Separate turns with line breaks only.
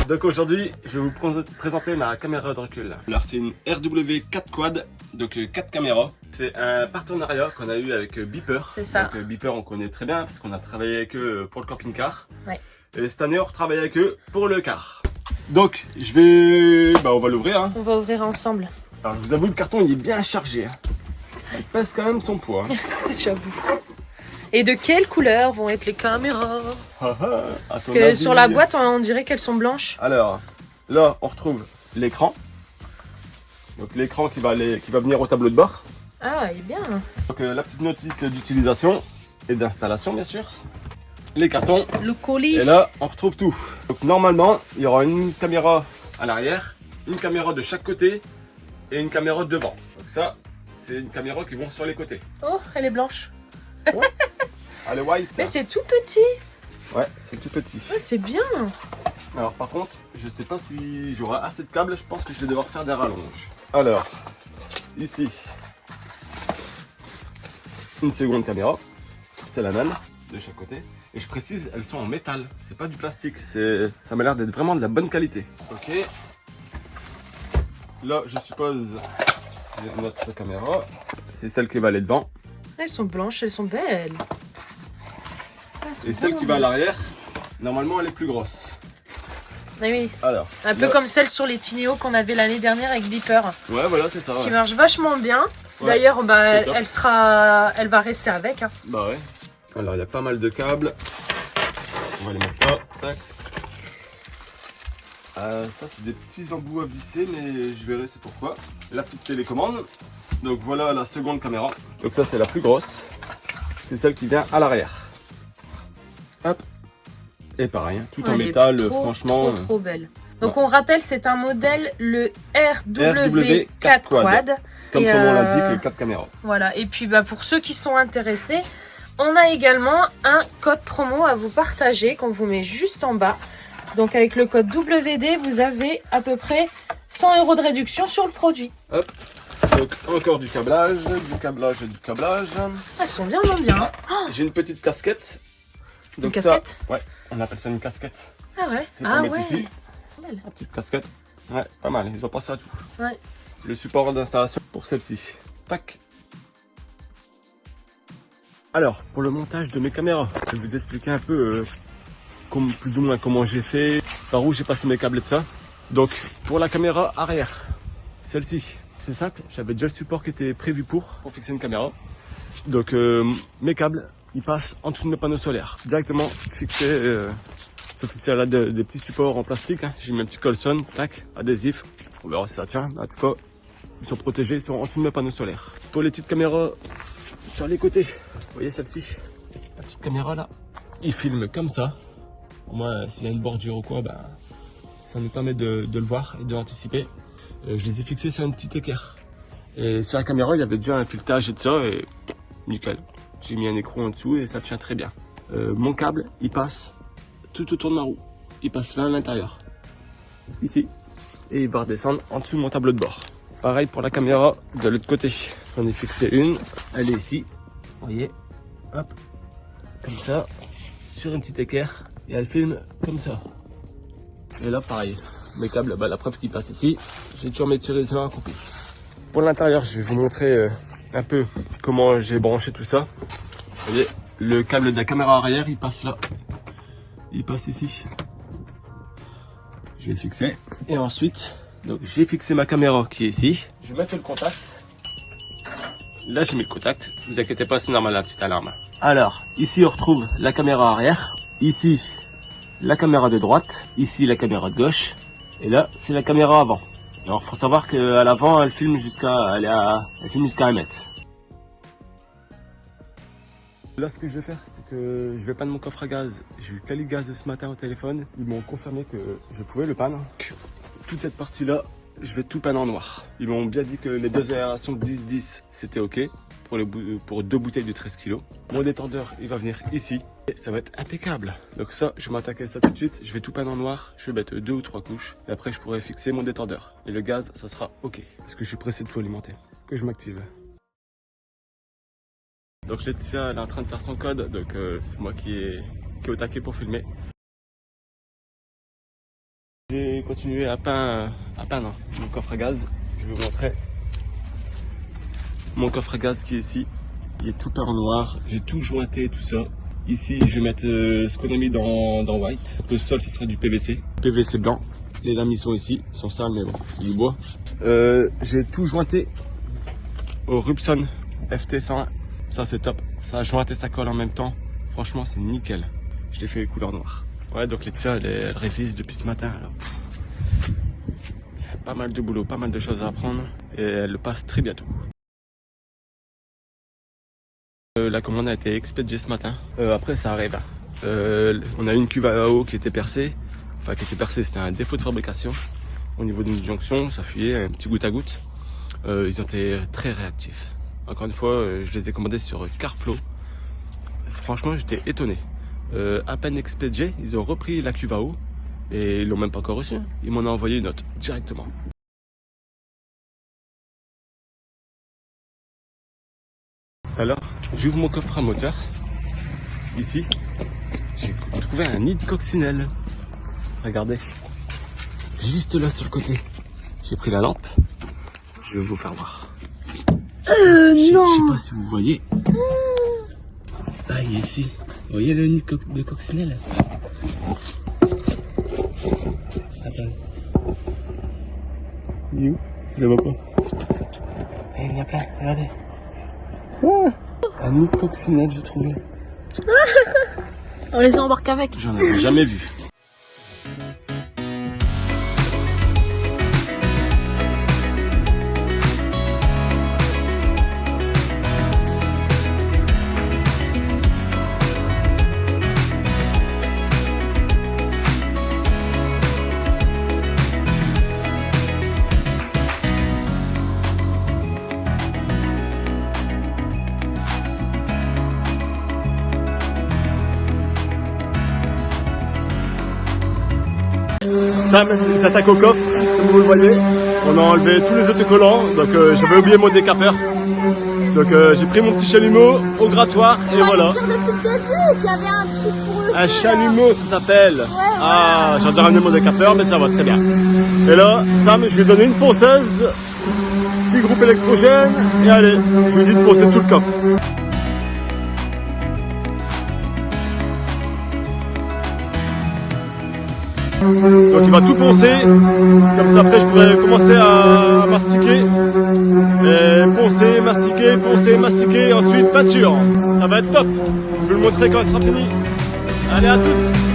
Donc aujourd'hui, je vais vous présenter ma caméra de recul. Alors c'est une RW4 Quad, donc 4 caméras. C'est un partenariat qu'on a eu avec Beeper.
C'est ça.
Donc Beeper on connaît très bien parce qu'on a travaillé avec eux pour le camping-car.
Ouais.
Et cette année on retravaille avec eux pour le car. Donc je vais... on va l'ouvrir. Hein.
On va ouvrir ensemble.
Alors je vous avoue le carton il est bien chargé. Hein. Il pèse quand même son poids. Hein.
J'avoue. Et de quelle couleur vont être les caméras? Parce que
avis...
sur la boîte, on dirait qu'elles sont blanches.
Alors, là, on retrouve l'écran. Donc l'écran qui va venir au tableau de bord.
Ah, il est bien.
Donc la petite notice d'utilisation et d'installation, bien sûr. Les cartons.
Le colis.
Et là, on retrouve tout. Donc normalement, il y aura une caméra à l'arrière, une caméra de chaque côté et une caméra devant. Donc ça, c'est une caméra qui vont sur les côtés.
Oh, elle est blanche.
Ouais. Elle est white.
Mais c'est tout petit.
Ouais, c'est tout petit.
Ouais, c'est bien.
Alors par contre, je sais pas si j'aurai assez de câbles, je pense que je vais devoir faire des rallonges. Alors, ici, une seconde caméra, c'est la même de chaque côté. Et je précise, elles sont en métal, c'est pas du plastique, ça m'a l'air d'être vraiment de la bonne qualité. Ok, là je suppose, c'est notre caméra, c'est celle qui va aller devant.
Elles sont blanches, elles sont belles.
Et celle qui va à l'arrière, normalement elle est plus grosse.
Oui,
Alors,
un peu
là...
comme celle sur les Tinéo qu'on avait l'année dernière avec Beeper.
Ouais, voilà, c'est ça.
Qui
Ouais.
marche vachement bien.
Ouais,
d'ailleurs, elle va rester avec. Hein.
Bah ouais. Alors, il y a pas mal de câbles. On va les mettre là. Tac. Ça, c'est des petits embouts à visser, mais je verrai c'est pourquoi. La petite télécommande. Donc, voilà la seconde caméra. Donc, ça, c'est la plus grosse. C'est celle qui vient à l'arrière. Hop. Et pareil, tout en métal, franchement.
Trop belle. Donc on rappelle, c'est un modèle, le RW4 Quad.
Comme son nom l'indique, 4 caméras.
Voilà, et puis pour ceux qui sont intéressés, on a également un code promo à vous partager qu'on vous met juste en bas. Donc avec le code WD, vous avez à peu près 100 € de réduction sur le produit.
Hop. Donc encore du câblage, du câblage et du câblage.
Elles sont bien, bien.
J'ai une petite casquette. Donc
une casquette?
Ouais, on appelle ça une casquette.
Ah ouais.
C'est pour mettre ici.
Belle.
La petite casquette. Ouais, pas mal, ils ont pensé à tout.
Ouais.
Le support d'installation pour celle-ci. Tac. Alors, pour le montage de mes caméras, je vais vous expliquer un peu plus ou moins comment j'ai fait, par où j'ai passé mes câbles et tout ça. Donc, pour la caméra arrière, celle-ci, c'est simple, j'avais déjà le support qui était prévu pour fixer une caméra. Donc, mes câbles, ils passent en dessous de mes panneaux solaires. Directement fixés, ça fixé à l'aide des petits supports en plastique. Hein. J'ai mis un petit colson, tac, adhésif. On verra si ça tient. En tout cas, ils sont protégés, ils sont en dessous de mes panneaux solaires. Pour les petites caméras sur les côtés, vous voyez celle-ci, la petite caméra là, ils filment comme ça. Au moins, s'il y a une bordure ou quoi, ça nous permet de le voir et de l'anticiper. Je les ai fixés sur un petit équerre. Et sur la caméra, il y avait déjà un filetage et tout ça, et nickel. J'ai mis un écrou en dessous et ça tient très bien. Mon câble, il passe tout autour de ma roue. Il passe là à l'intérieur. Ici. Et il va redescendre en dessous de mon tableau de bord. Pareil pour la caméra de l'autre côté. J'en ai fixé une. Elle est ici. Vous voyez. Hop. Comme ça. Sur une petite équerre. Et elle filme comme ça. Et là, pareil. Mes câbles, la preuve qu'ils passent ici. J'ai toujours mes tiraisons à couper. Pour l'intérieur, je vais vous montrer un peu comment j'ai branché tout ça. Vous voyez, le câble de la caméra arrière, il passe là. Il passe ici. Je vais le fixer. Et ensuite, donc j'ai fixé ma caméra qui est ici. Je vais mettre le contact. Là, j'ai mis le contact. Ne vous inquiétez pas, c'est normal la petite alarme. Alors, ici, on retrouve la caméra arrière. Ici, la caméra de droite. Ici, la caméra de gauche. Et là, c'est la caméra avant. Alors, faut savoir qu'à l'avant, elle filme jusqu'à 1 mètre. Là, ce que je vais faire, c'est que je vais panne mon coffre à gaz. J'ai eu Caligaz ce matin au téléphone. Ils m'ont confirmé que je pouvais le panne. Toute cette partie-là, je vais tout panner en noir. Ils m'ont bien dit que les deux aérations 10-10, c'était OK pour 2 bouteilles de 13 kg. Mon détendeur, il va venir ici. Et ça va être impeccable. Donc ça, je vais m'attaquer à ça tout de suite. Je vais tout peindre en noir. Je vais mettre 2 ou 3 couches. Et après, je pourrai fixer mon détendeur. Et le gaz, ça sera OK. Parce que je suis pressé de tout alimenter. Que je m'active. Donc Laetitia, elle est en train de faire son code. Donc c'est moi qui est au taquet pour filmer. J'ai continuer à peindre mon coffre à gaz. Je vais vous montrer mon coffre à gaz qui est ici. Il est tout peint en noir. J'ai tout jointé, tout ça. Ici, je vais mettre ce qu'on a mis dans white. Le sol, ce sera du PVC. PVC blanc. Les lames, ils sont ici. Ils sont sales, mais bon, c'est du bois. J'ai tout jointé au Rubson FT101. Ça, c'est top. Ça a jointé, ça colle en même temps. Franchement, c'est nickel. Je l'ai fait couleur noire. Ouais, donc Laetitia, elle révise depuis ce matin. Alors. Il y a pas mal de boulot, pas mal de choses à apprendre. Et elle le passe très bientôt. La commande a été expédiée ce matin. Après, ça arrive. On a une cuve à eau qui était percée. Enfin, qui était percée, c'était un défaut de fabrication. Au niveau d'une jonction, ça fuyait un petit goutte à goutte. Ils ont été très réactifs. Encore une fois, je les ai commandés sur Carflow. Franchement, j'étais étonné. À peine expédié, ils ont repris la cuve à eau et ils l'ont même pas encore reçu. Ils m'en ont envoyé une note directement. Alors, j'ouvre mon coffre à moteur. Ici, j'ai trouvé un nid de coccinelle. Regardez, juste là sur le côté. J'ai pris la lampe. Je vais vous faire voir.
Non.
Je sais pas si vous voyez. Ah, il est ici. Vous voyez le nid de coccinelle? Attends. Il est où? Je le vois pas. Et il y en a plein, regardez. Ah, un nid de coccinelle, j'ai trouvé.
On les embarque avec.
J'en avais jamais vu. Sam, il s'attaque au coffre, comme vous le voyez. On a enlevé tous les autocollants, donc j'avais oublié mon décapeur. Donc j'ai pris mon petit chalumeau au grattoir et voilà.
Dire depuis le début qu'il y avait un truc pour eux.
Un chalumeau, ça s'appelle. Ah, j'ai dû ramener mon décapeur, mais ça va très bien. Et là, Sam, je lui ai donné une ponceuse, petit groupe électrogène, et allez, je lui ai dit de poncer tout le coffre. Donc il va tout poncer, comme ça après je pourrai commencer à mastiquer. Et poncer, mastiquer, ensuite peinture. Ça va être top. Je vais vous le montrer quand il sera fini. Allez, à toutes.